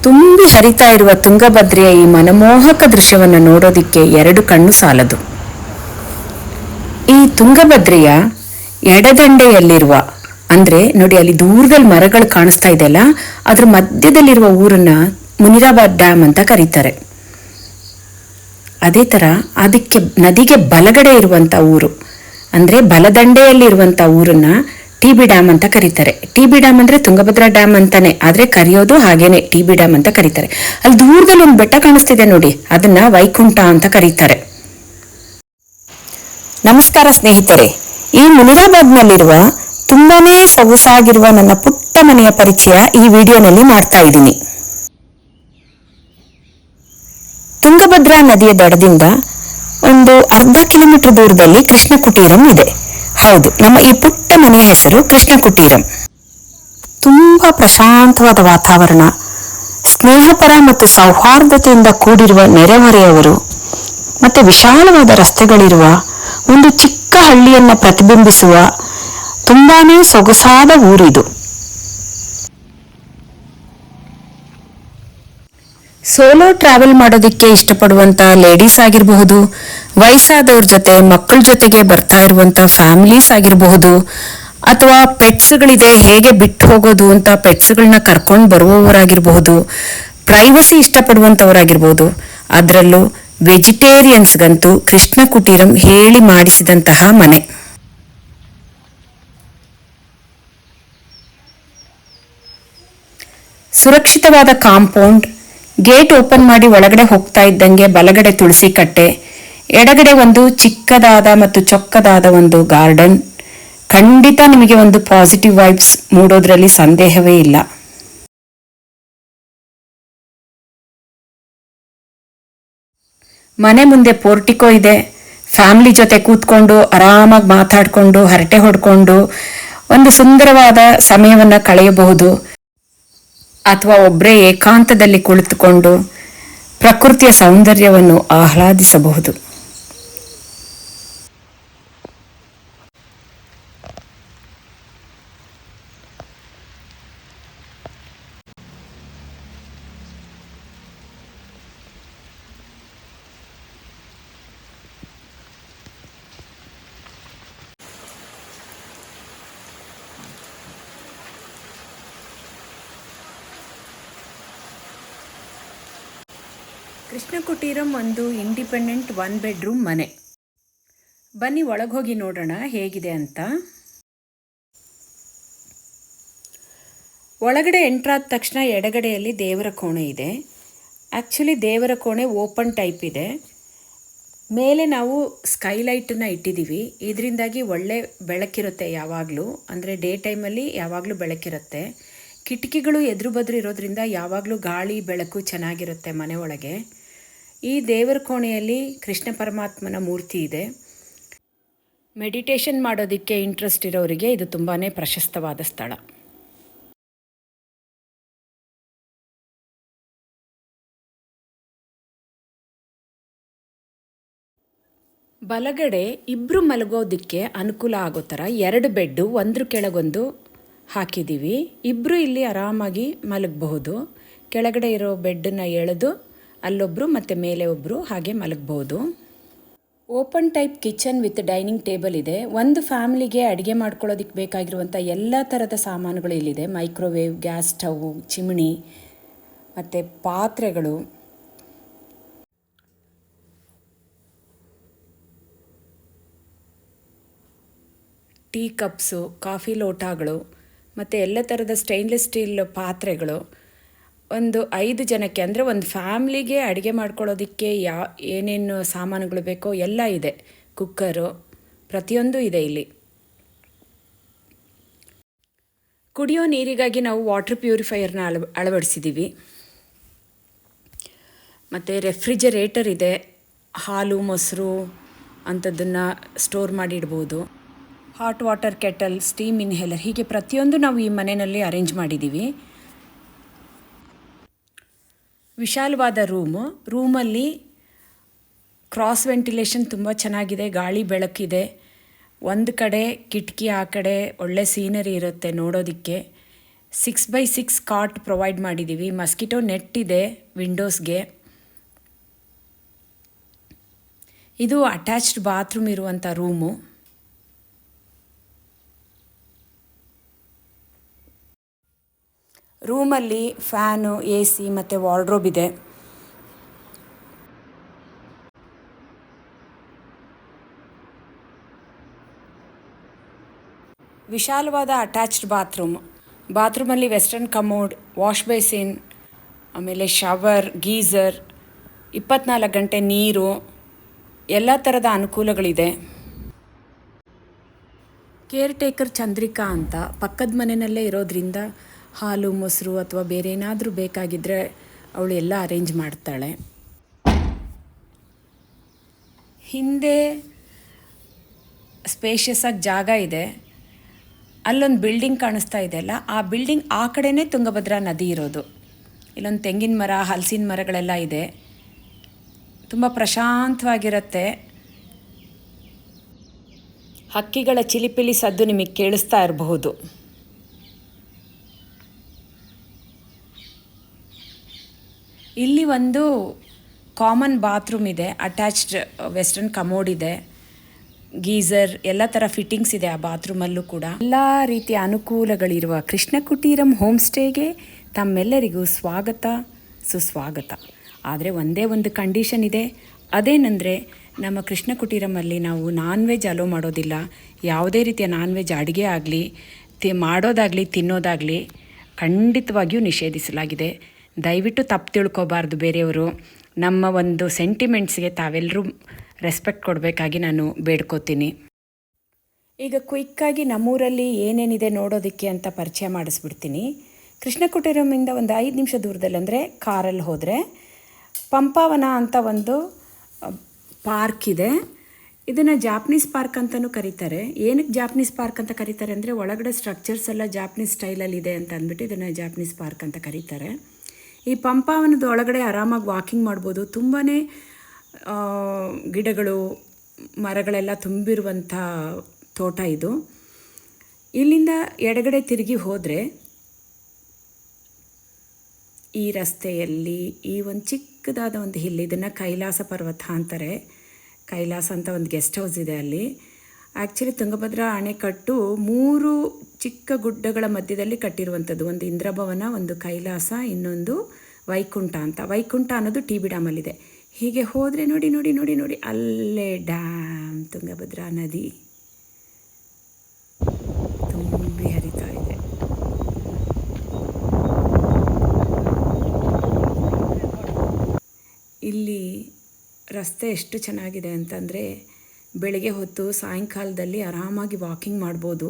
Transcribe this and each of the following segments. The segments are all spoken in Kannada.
ತುಂಬಿ ಹರಿತಾ ಇರುವ ತುಂಗಭದ್ರೆಯ ಈ ಮನಮೋಹಕ ದೃಶ್ಯವನ್ನು ನೋಡೋದಿಕ್ಕೆ ಎರಡು ಕಣ್ಣು ಸಾಲದು. ಈ ತುಂಗಭದ್ರೆಯ ಎಡದಂಡೆಯಲ್ಲಿರುವ, ಅಂದ್ರೆ ನೋಡಿ ಅಲ್ಲಿ ದೂರದಲ್ಲಿ ಮರಗಳು ಕಾಣಿಸ್ತಾ ಇದೆಯಲ್ಲ, ಅದ್ರ ಮಧ್ಯದಲ್ಲಿರುವ ಊರನ್ನ ಮುನಿರಾಬಾದ್ ಡ್ಯಾಮ್ ಅಂತ ಕರೀತಾರೆ. ಅದೇ ತರ ಅದಕ್ಕೆ ನದಿಗೆ ಬಲಗಡೆ ಇರುವಂತ ಊರು, ಅಂದ್ರೆ ಬಲದಂಡೆಯಲ್ಲಿ ಇರುವಂತ ಊರನ್ನ ಟಿ.ಬಿ ಡ್ಯಾಮ್ ಅಂತ ಕರೀತಾರೆ. ಟಿ.ಬಿ ಡ್ಯಾಮ್ ಅಂದ್ರೆ ತುಂಗಭದ್ರಾ ಡ್ಯಾಮ್ ಅಂತಾನೆ, ಆದ್ರೆ ಕರೆಯೋದು ಹಾಗೇನೆ ಟಿ.ಬಿ ಡ್ಯಾಮ್ ಅಂತ ಕರೀತಾರೆ. ಅಲ್ಲಿ ದೂರದಲ್ಲಿ ಒಂದು ಬೆಟ್ಟ ಕಾಣಿಸ್ತಿದೆ ನೋಡಿ, ಅದನ್ನ ವೈಕುಂಠ ಅಂತ ಕರೀತಾರೆ. ನಮಸ್ಕಾರ ಸ್ನೇಹಿತರೆ, ಈ ಮುನಿರಾಬಾದ್ನಲ್ಲಿರುವ ತುಂಬಾನೇ ಸೊಗಸಾಗಿರುವ ನನ್ನ ಪುಟ್ಟ ಮನೆಯ ಪರಿಚಯ ಈ ವಿಡಿಯೋನಲ್ಲಿ ಮಾಡ್ತಾ ಇದ್ದೀನಿ. ತುಂಗಭದ್ರಾ ನದಿಯ ದಡದಿಂದ ಒಂದು ಅರ್ಧ ಕಿಲೋಮೀಟರ್ ದೂರದಲ್ಲಿ ಕೃಷ್ಣ ಕುಟೀರಂ ಇದೆ. ಹೌದು, ನಮ್ಮ ಈ ಪುಟ್ಟ ಮನೆಯ ಹೆಸರು ಕೃಷ್ಣ ಕುಟೀರಂ. ತುಂಬಾ ಪ್ರಶಾಂತವಾದ ವಾತಾವರಣ, ಸ್ನೇಹಪರ ಮತ್ತು ಸೌಹಾರ್ದತೆಯಿಂದ ಕೂಡಿರುವ ನೆರೆಹೊರೆಯವರು, ಮತ್ತೆ ವಿಶಾಲವಾದ ರಸ್ತೆಗಳಿರುವ ಒಂದು ಚಿಕ್ಕ ಹಳ್ಳಿಯನ್ನ ಪ್ರತಿಬಿಂಬಿಸುವ ತುಂಬಾನೇ ಸೊಗಸಾದ ಊರಿದು. ಸೋಲೋ ಟ್ರಾವೆಲ್ ಮಾಡೋದಕ್ಕೆ ಇಷ್ಟಪಡುವಂತ ಲೇಡೀಸ್ ಆಗಿರಬಹುದು, ವಯಸ್ಸಾದವ್ರ ಜೊತೆ ಮಕ್ಕಳ ಜೊತೆಗೆ ಬರ್ತಾ ಇರುವಂತ ಫ್ಯಾಮಿಲೀಸ್ ಆಗಿರಬಹುದು, ಅಥವಾ ಪೆಟ್ಸ್ಗಳಿದೆ ಹೇಗೆ ಬಿಟ್ಟು ಹೋಗೋದು ಅಂತ ಪೆಟ್ಸ್ಗಳನ್ನ ಕರ್ಕೊಂಡು ಬರುವವರಾಗಿರಬಹುದು, ಪ್ರೈವಸಿ ಇಷ್ಟಪಡುವಂತವರಾಗಿರ್ಬೋದು, ಅದರಲ್ಲೂ ವೆಜಿಟೇರಿಯನ್ಸ್ಗಂತೂ ಕೃಷ್ಣ ಕುಟೀರಂ ಹೇಳಿ ಮಾಡಿಸಿದಂತಹ ಮನೆ. ಸುರಕ್ಷಿತವಾದ ಕಾಂಪೌಂಡ್, ಗೇಟ್ ಓಪನ್ ಮಾಡಿ ಒಳಗಡೆ ಹೋಗ್ತಾ ಇದ್ದಂಗೆ ಬಲಗಡೆ ತುಳಸಿ ಕಟ್ಟೆ, ಎಡಗಡೆ ಒಂದು ಚಿಕ್ಕದಾದ ಮತ್ತು ಚೊಕ್ಕದಾದ ಒಂದು ಗಾರ್ಡನ್. ಖಂಡಿತ ನಿಮಗೆ ಒಂದು ಪಾಸಿಟಿವ್ ವೈಬ್ಸ್ ಮೂಡೋದ್ರಲ್ಲಿ ಸಂದೇಹವೇ ಇಲ್ಲ. ಮನೆ ಮುಂದೆ ಪೋರ್ಟಿಕೋ ಇದೆ. ಫ್ಯಾಮಿಲಿ ಜೊತೆ ಕೂತ್ಕೊಂಡು ಆರಾಮಾಗಿ ಮಾತಾಡ್ಕೊಂಡು ಹರಟೆ ಹೊಡ್ಕೊಂಡು ಒಂದು ಸುಂದರವಾದ ಸಮಯವನ್ನ ಕಳೆಯಬಹುದು, ಅಥವಾ ಒಬ್ಬರೇ ಏಕಾಂತದಲ್ಲಿ ಕುಳಿತುಕೊಂಡು ಪ್ರಕೃತಿಯ ಸೌಂದರ್ಯವನ್ನು ಆಹ್ಲಾದಿಸಬಹುದು. ಕೃಷ್ಣ ಕುಟೀರಂ ಒಂದು ಇಂಡಿಪೆಂಡೆಂಟ್ 1 ಬೆಡ್ರೂಮ್ ಮನೆ. ಬನ್ನಿ ಒಳಗೋಗಿ ನೋಡೋಣ ಹೇಗಿದೆ ಅಂತ. ಒಳಗಡೆ ಎಂಟ್ರಾದ ತಕ್ಷಣ ಎಡಗಡೆಯಲ್ಲಿ ದೇವರ ಕೋಣೆ ಇದೆ. ಆ್ಯಕ್ಚುಲಿ ದೇವರ ಕೋಣೆ ಓಪನ್ ಟೈಪ್ ಇದೆ. ಮೇಲೆ ನಾವು ಸ್ಕೈಲೈಟನ್ನು ಇಟ್ಟಿದ್ದೀವಿ. ಇದರಿಂದಾಗಿ ಒಳ್ಳೆ ಬೆಳಕಿರುತ್ತೆ ಯಾವಾಗಲೂ, ಅಂದರೆ ಡೇ ಟೈಮಲ್ಲಿ ಯಾವಾಗಲೂ ಬೆಳಕಿರುತ್ತೆ. ಕಿಟಕಿಗಳು ಎದುರು ಬದ್ರು ಇರೋದ್ರಿಂದ ಯಾವಾಗಲೂ ಗಾಳಿ ಬೆಳಕು ಚೆನ್ನಾಗಿರುತ್ತೆ ಮನೆ ಒಳಗೆ. ಈ ದೇವರ ಕೋಣೆಯಲ್ಲಿ ಕೃಷ್ಣ ಪರಮಾತ್ಮನ ಮೂರ್ತಿ ಇದೆ. ಮೆಡಿಟೇಷನ್ ಮಾಡೋದಕ್ಕೆ ಇಂಟ್ರೆಸ್ಟ್ ಇರೋರಿಗೆ ಇದು ತುಂಬಾ ಪ್ರಶಸ್ತವಾದ ಸ್ಥಳ. ಬಲಗಡೆ ಇಬ್ಬರು ಮಲಗೋದಕ್ಕೆ ಅನುಕೂಲ ಆಗೋ ಥರ 2 ಬೆಡ್ಡು ಒಂದ್ರ ಕೆಳಗೊಂದು ಹಾಕಿದ್ದೀವಿ. ಇಬ್ಬರು ಇಲ್ಲಿ ಆರಾಮಾಗಿ ಮಲಗಬಹುದು. ಕೆಳಗಡೆ ಇರೋ ಬೆಡ್ಡನ್ನು ಎಳೆದು ಅಲ್ಲೊಬ್ಬರು ಮತ್ತು ಮೇಲೆ ಒಬ್ಬರು ಹಾಗೆ ಮಲಗಬಹುದು. Open type kitchen with dining table ಇದೆ. ಒಂದು ಫ್ಯಾಮಿಲಿಗೆ ಅಡುಗೆ ಮಾಡ್ಕೊಳ್ಳೋದಕ್ಕೆ ಬೇಕಾಗಿರುವಂಥ ಎಲ್ಲ ಥರದ ಸಾಮಾನುಗಳು ಇಲ್ಲಿದೆ. ಮೈಕ್ರೋವೇವ್, ಗ್ಯಾಸ್ ಸ್ಟವ್, ಚಿಮಣಿ ಮತ್ತು ಪಾತ್ರೆಗಳು, ಟೀ ಕಪ್ಸು, ಕಾಫಿ ಲೋಟಗಳು ಮತ್ತು ಎಲ್ಲ ಥರದ ಸ್ಟೈನ್ಲೆಸ್ ಸ್ಟೀಲ್ ಪಾತ್ರೆಗಳು. ಒಂದು 5 ಜನಕ್ಕೆ, ಅಂದರೆ ಒಂದು ಫ್ಯಾಮ್ಲಿಗೆ ಅಡುಗೆ ಮಾಡ್ಕೊಳ್ಳೋದಕ್ಕೆ ಏನೇನು ಸಾಮಾನುಗಳು ಬೇಕೋ ಎಲ್ಲ ಇದೆ. ಕುಕ್ಕರು ಪ್ರತಿಯೊಂದು ಇದೆ ಇಲ್ಲಿ. ಕುಡಿಯೋ ನೀರಿಗಾಗಿ ನಾವು ವಾಟರ್ ಪ್ಯೂರಿಫೈಯರ್ನ ಅಳವಡಿಸಿದ್ದೀವಿ. ಮತ್ತು ರೆಫ್ರಿಜರೇಟರ್ ಇದೆ. ಹಾಲು, ಮೊಸರು ಅಂಥದ್ದನ್ನು ಸ್ಟೋರ್ ಮಾಡಿ ಇಡ್ಬೋದು. Hot water kettle, steam inhaler, ಹೀಗೆ ಪ್ರತಿಯೊಂದು ನಾವು ಈ ಮನೆಯಲ್ಲಿ ಅರೇಂಜ್ ಮಾಡಿದ್ದೀವಿ. ವಿಶಾಲವಾದ ರೂಮಲ್ಲಿ ಕ್ರಾಸ್ ವೆಂಟಿಲೇಷನ್ ತುಂಬ ಚೆನ್ನಾಗಿದೆ. ಗಾಳಿ ಬೆಳಕಿದೆ. ಒಂದು ಕಡೆ ಕಿಟಕಿ, ಆ ಕಡೆ ಒಳ್ಳೆ ಸೀನರಿ ಇರುತ್ತೆ ನೋಡೋದಕ್ಕೆ. 6x6 ಕಾಟ್ ಪ್ರೊವೈಡ್ ಮಾಡಿದ್ದೀವಿ. ಮಸ್ಕಿಟೋ ನೆಟ್ ಇದೆ ವಿಂಡೋಸ್ಗೆ. ಇದು ಅಟ್ಯಾಚ್ಡ್ ಬಾತ್ರೂಮ್ ಇರುವಂಥ ರೂಮು. ರೂಮಲ್ಲಿ ಫ್ಯಾನು, AC ಮತ್ತು ವಾರ್ಡ್ರೋಬ್ ಇದೆ. ವಿಶಾಲವಾದ ಅಟ್ಯಾಚ್ಡ್ ಬಾತ್ರೂಮಲ್ಲಿ ವೆಸ್ಟರ್ನ್ ಕಮೋಡ್, ವಾಶ್ ಬೇಸಿನ್, ಆಮೇಲೆ ಶವರ್, ಗೀಝರ್, 24 ಗಂಟೆ ನೀರು, ಎಲ್ಲ ಥರದ ಅನುಕೂಲಗಳಿದೆ. ಕೇರ್ ಟೇಕರ್ ಚಂದ್ರಿಕಾ ಅಂತ ಪಕ್ಕದ ಮನೆಯಲ್ಲೇ ಇರೋದ್ರಿಂದ ಹಾಲು, ಮೊಸರು ಅಥವಾ ಬೇರೆ ಏನಾದರೂ ಬೇಕಾಗಿದ್ದರೆ ಅವಳು ಎಲ್ಲ ಅರೇಂಜ್ ಮಾಡ್ತಾಳೆ. ಹಿಂದೆ ಸ್ಪೇಷಿಯಸ್ ಆಗಿ ಜಾಗ ಇದೆ. ಅಲ್ಲೊಂದು ಬಿಲ್ಡಿಂಗ್ ಕಾಣಿಸ್ತಾ ಇದೆಯಲ್ಲ, ಆ ಬಿಲ್ಡಿಂಗ್ ಆ ಕಡೆನೇ ತುಂಗಭದ್ರಾ ನದಿ ಇರೋದು. ಇಲ್ಲೊಂದು ತೆಂಗಿನ ಮರ, ಹಲಸಿನ ಮರಗಳೆಲ್ಲ ಇದೆ. ತುಂಬ ಪ್ರಶಾಂತವಾಗಿರುತ್ತೆ. ಹಕ್ಕಿಗಳ ಚಿಲಿಪಿಲಿ ಸದ್ದು ನಿಮಗೆ ಕೇಳಿಸ್ತಾ ಇರಬಹುದು. ಇಲ್ಲಿ ಒಂದು ಕಾಮನ್ ಬಾತ್ರೂಮ್ ಇದೆ, ಅಟ್ಯಾಚ್ಡ್ ವೆಸ್ಟರ್ನ್ ಕಮೋಡ್ ಇದೆ, ಗೀಝರ್, ಎಲ್ಲ ಥರ ಫಿಟ್ಟಿಂಗ್ಸ್ ಇದೆ ಆ ಬಾತ್ರೂಮಲ್ಲೂ ಕೂಡ. ಎಲ್ಲ ರೀತಿಯ ಅನುಕೂಲಗಳಿರುವ ಕೃಷ್ಣ ಕುಟೀರಂ ಹೋಮ್ ಸ್ಟೇಗೆ ತಮ್ಮೆಲ್ಲರಿಗೂ ಸ್ವಾಗತ, ಸುಸ್ವಾಗತ. ಆದರೆ ಒಂದೇ ಒಂದು ಕಂಡೀಷನ್ ಇದೆ. ಅದೇನೆಂದರೆ ನಮ್ಮ ಕೃಷ್ಣ ಕುಟೀರಮಲ್ಲಿ ನಾವು ನಾನ್ ವೆಜ್ ಅಲೋ ಮಾಡೋದಿಲ್ಲ. ಯಾವುದೇ ರೀತಿಯ ನಾನ್ ವೆಜ್ ಅಡುಗೆ ಆಗಲಿ, ಮಾಡೋದಾಗಲಿ, ತಿನ್ನೋದಾಗಲಿ ಖಂಡಿತವಾಗಿಯೂ ನಿಷೇಧಿಸಲಾಗಿದೆ. ದಯವಿಟ್ಟು ತಪ್ಪು ತಿಳ್ಕೊಬಾರ್ದು ಬೇರೆಯವರು. ನಮ್ಮ ಒಂದು ಸೆಂಟಿಮೆಂಟ್ಸ್ಗೆ ತಾವೆಲ್ಲರೂ ರೆಸ್ಪೆಕ್ಟ್ ಕೊಡಬೇಕಾಗಿ ನಾನು ಬೇಡ್ಕೋತೀನಿ. ಈಗ ಕ್ವಿಕ್ಕಾಗಿ ನಮ್ಮೂರಲ್ಲಿ ಏನೇನಿದೆ ನೋಡೋದಕ್ಕೆ ಅಂತ ಪರಿಚಯ ಮಾಡಿಸ್ಬಿಡ್ತೀನಿ. ಕೃಷ್ಣ ಕುಟೀರಮಿಂದ ಒಂದು 5 ನಿಮಿಷ ದೂರದಲ್ಲಿ, ಅಂದರೆ ಕಾರಲ್ಲಿ ಹೋದರೆ ಪಂಪಾವನ ಅಂತ ಒಂದು ಪಾರ್ಕ್ ಇದೆ. ಇದನ್ನು ಜಾಪನೀಸ್ ಪಾರ್ಕ್ ಅಂತಲೂ ಕರೀತಾರೆ. ಏನಕ್ಕೆ ಜಾಪನೀಸ್ ಪಾರ್ಕ್ ಅಂತ ಕರೀತಾರೆ ಅಂದರೆ ಒಳಗಡೆ ಸ್ಟ್ರಕ್ಚರ್ಸ್ ಎಲ್ಲ ಜಾಪನೀಸ್ ಸ್ಟೈಲಲ್ಲಿ ಇದೆ ಅಂತ ಅಂದ್ಬಿಟ್ಟು ಇದನ್ನು ಜಾಪನೀಸ್ ಪಾರ್ಕ್ ಅಂತ ಕರೀತಾರೆ. ಈ ಪಂಪಾವನದ ಒಳಗಡೆ ಆರಾಮಾಗಿ ವಾಕಿಂಗ್ ಮಾಡ್ಬೋದು. ತುಂಬಾ ಗಿಡಗಳು, ಮರಗಳೆಲ್ಲ ತುಂಬಿರುವಂಥ ತೋಟ ಇದು. ಇಲ್ಲಿಂದ ಎಡಗಡೆ ತಿರುಗಿ ಹೋದರೆ ಈ ರಸ್ತೆಯಲ್ಲಿ ಈ ಒಂದು ಚಿಕ್ಕದಾದ ಒಂದು ಹಿಲ್, ಇದನ್ನು ಕೈಲಾಸ ಪರ್ವತ ಅಂತಾರೆ. ಕೈಲಾಸ ಅಂತ ಒಂದು ಗೆಸ್ಟ್ ಹೌಸ್ ಇದೆ ಅಲ್ಲಿ. ಆ್ಯಕ್ಚುಲಿ ತುಂಗಭದ್ರಾ ಅಣೆಕಟ್ಟು 3 ಚಿಕ್ಕ ಗುಡ್ಡಗಳ ಮಧ್ಯದಲ್ಲಿ ಕಟ್ಟಿರುವಂಥದ್ದು. ಒಂದು ಇಂದ್ರಭವನ, ಒಂದು ಕೈಲಾಸ, ಇನ್ನೊಂದು ವೈಕುಂಠ ಅಂತ. ವೈಕುಂಠ ಅನ್ನೋದು TB ಡ್ಯಾಮಲ್ಲಿದೆ. ಹೀಗೆ ಹೋದರೆ ನೋಡಿ ನೋಡಿ ನೋಡಿ ನೋಡಿ ಅಲ್ಲೇ ಡ್ಯಾಮ್, ತುಂಗಭದ್ರಾ ನದಿ ತುಂಬಿ ಹರಿತಾ ಇದೆ. ಇಲ್ಲಿ ರಸ್ತೆ ಎಷ್ಟು ಚೆನ್ನಾಗಿದೆ ಅಂತಂದರೆ ಬೆಳಗ್ಗೆ ಹೊತ್ತು, ಸಾಯಂಕಾಲದಲ್ಲಿ ಆರಾಮಾಗಿ ವಾಕಿಂಗ್ ಮಾಡ್ಬೋದು.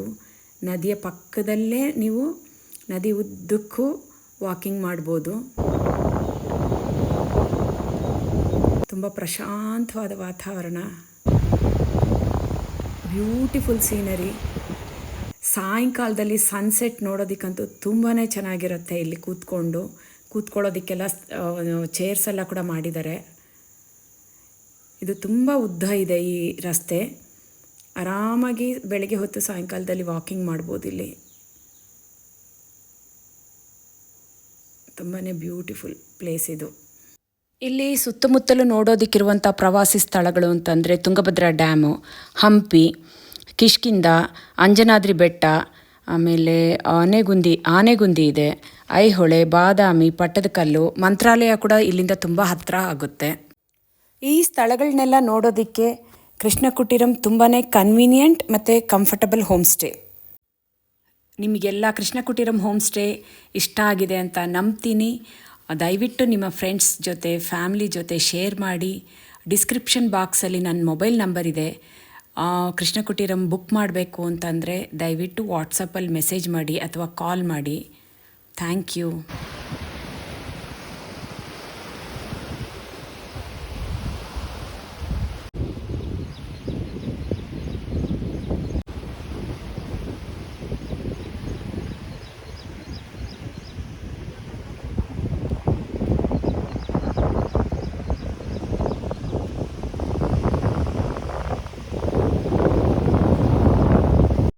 ನದಿಯ ಪಕ್ಕದಲ್ಲೇ ನೀವು ನದಿ ಉದ್ದಕ್ಕೂ ವಾಕಿಂಗ್ ಮಾಡ್ಬೋದು. ತುಂಬ ಪ್ರಶಾಂತವಾದ ವಾತಾವರಣ, ಬ್ಯೂಟಿಫುಲ್ ಸೀನರಿ. ಸಾಯಂಕಾಲದಲ್ಲಿ ಸನ್ಸೆಟ್ ನೋಡೋದಕ್ಕಂತೂ ತುಂಬಾ ಚೆನ್ನಾಗಿರುತ್ತೆ. ಇಲ್ಲಿ ಕೂತ್ಕೊಳ್ಳೋದಕ್ಕೆಲ್ಲ ಚೇರ್ಸ್ ಎಲ್ಲ ಕೂಡ ಮಾಡಿದ್ದಾರೆ. ಇದು ತುಂಬ ಉದ್ದ ಇದೆ ಈ ರಸ್ತೆ. ಆರಾಮಾಗಿ ಬೆಳಗ್ಗೆ ಹೊತ್ತು, ಸಾಯಂಕಾಲದಲ್ಲಿ ವಾಕಿಂಗ್ ಮಾಡ್ಬೋದು. ಇಲ್ಲಿ ತುಂಬಾ ಬ್ಯೂಟಿಫುಲ್ ಪ್ಲೇಸ್ ಇದು. ಇಲ್ಲಿ ಸುತ್ತಮುತ್ತಲು ನೋಡೋದಕ್ಕಿರುವಂಥ ಪ್ರವಾಸಿ ಸ್ಥಳಗಳು ಅಂತಂದರೆ ತುಂಗಭದ್ರಾ ಡ್ಯಾಮು, ಹಂಪಿ, ಕಿಷ್ಕಿಂಧ, ಅಂಜನಾದ್ರಿ ಬೆಟ್ಟ, ಆಮೇಲೆ ಆನೆಗುಂದಿ ಇದೆ, ಐಹೊಳೆ, ಬಾದಾಮಿ, ಪಟ್ಟದಕಲ್ಲು, ಮಂತ್ರಾಲಯ ಕೂಡ ಇಲ್ಲಿಂದ ತುಂಬ ಹತ್ತಿರ ಆಗುತ್ತೆ. ಈ ಸ್ಥಳಗಳನ್ನೆಲ್ಲ ನೋಡೋದಕ್ಕೆ ಕೃಷ್ಣ ಕುಟೀರಂ ತುಂಬಾ ಕನ್ವೀನಿಯೆಂಟ್ ಮತ್ತು ಕಂಫರ್ಟಬಲ್ ಹೋಮ್ ಸ್ಟೇ. ನಿಮಗೆಲ್ಲ ಕೃಷ್ಣ ಕುಟೀರಂ ಹೋಮ್ ಸ್ಟೇ ಇಷ್ಟ ಆಗಿದೆ ಅಂತ ನಂಬ್ತೀನಿ. ದಯವಿಟ್ಟು ನಿಮ್ಮ ಫ್ರೆಂಡ್ಸ್ ಜೊತೆ, ಫ್ಯಾಮ್ಲಿ ಜೊತೆ ಶೇರ್ ಮಾಡಿ. ಡಿಸ್ಕ್ರಿಪ್ಷನ್ ಬಾಕ್ಸಲ್ಲಿ ನನ್ನ ಮೊಬೈಲ್ ನಂಬರ್ ಇದೆ. ಕೃಷ್ಣ ಕುಟೀರಂ ಬುಕ್ ಮಾಡಬೇಕು ಅಂತಂದರೆ ದಯವಿಟ್ಟು ವಾಟ್ಸಪ್ಪಲ್ಲಿ ಮೆಸೇಜ್ ಮಾಡಿ ಅಥವಾ ಕಾಲ್ ಮಾಡಿ. Thank you.